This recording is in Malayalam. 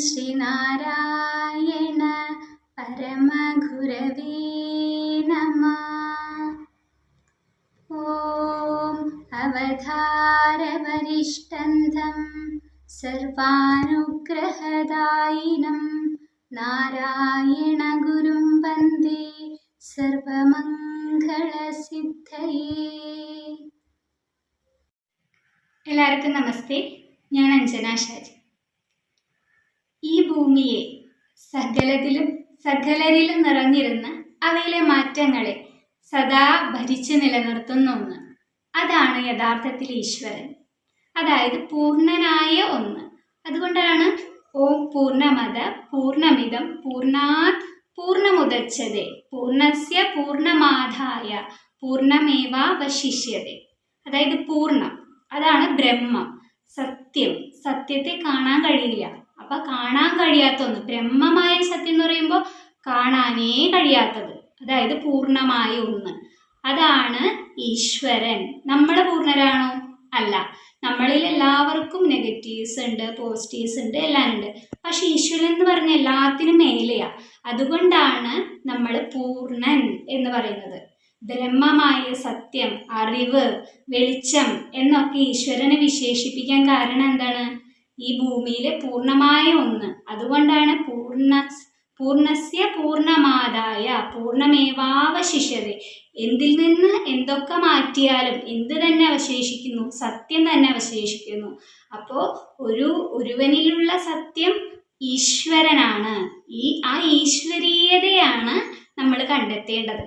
ശ്രീനാരായണ പരമഗുരവേ നമഃ. ഓം അവതാരവരിഷ്ടന്തം സർവാനുഗ്രഹദായിനം നാരായണ ഗുരും വന്ദേ സർവമംഗളസിദ്ധയേ. എല്ലാവർക്കും നമസ്തേ. ഞാൻ അഞ്ജന ഷാജി. ഈ ഭൂമിയെ സകലരിലും നിറഞ്ഞിരുന്ന അവയിലെ മാറ്റങ്ങളെ സദാ ഭരിച്ചു നിലനിർത്തുന്ന ഒന്ന്, അതാണ് യഥാർത്ഥത്തിൽ ഈശ്വരൻ, അതായത് പൂർണ്ണനായ ഒന്ന്. അതുകൊണ്ടാണ് ഓം പൂർണ്ണമദ പൂർണ്ണമിദം പൂർണ്ണാത് പൂർണ്ണമുദച്യതേ പൂർണ്ണസ്യ പൂർണ്ണമാദായ പൂർണ്ണമേവാവശിഷ്യതേ. അതായത് പൂർണ്ണം, അതാണ് ബ്രഹ്മം, സത്യം. സത്യത്തെ കാണാൻ കഴിയില്ല. അപ്പൊ കാണാൻ കഴിയാത്ത ഒന്ന്, ബ്രഹ്മമായ സത്യം എന്ന് പറയുമ്പോൾ കാണാനേ കഴിയാത്തത്, അതായത് പൂർണ്ണമായ ഒന്ന്, അതാണ് ഈശ്വരൻ. നമ്മൾ പൂർണ്ണരാണോ? അല്ല. നമ്മളിൽ എല്ലാവർക്കും നെഗറ്റീവ്സ് ഉണ്ട്, പോസിറ്റീവ്സ് ഉണ്ട്, എല്ലാം ഉണ്ട്. പക്ഷെ ഈശ്വരൻ എന്ന് പറഞ്ഞ എല്ലാത്തിനും മേലെയാ. അതുകൊണ്ടാണ് നമ്മൾ പൂർണ്ണൻ എന്ന് പറയുന്നത്. ബ്രഹ്മമായ സത്യം, അറിവ്, വെളിച്ചം എന്നൊക്കെ ഈശ്വരനെ വിശേഷിപ്പിക്കാൻ കാരണം എന്താണ്? ഈ ഭൂമിയിലെ പൂർണ്ണമായ ഒന്ന്. അതുകൊണ്ടാണ് പൂർണ്ണസ്യ പൂർണ്ണമാദായ പൂർണ്ണമേവാവശിഷ്യതേ. എന്തിൽ നിന്ന് എന്തൊക്കെ മാറ്റിയാലും എന്ത് തന്നെ അവശേഷിക്കുന്നു? സത്യം തന്നെ അവശേഷിക്കുന്നു. അപ്പോൾ ഒരുവനിലുള്ള സത്യം ഈശ്വരനാണ്. ആ ഈശ്വരീയതയാണ് നമ്മൾ കണ്ടെത്തേണ്ടത്.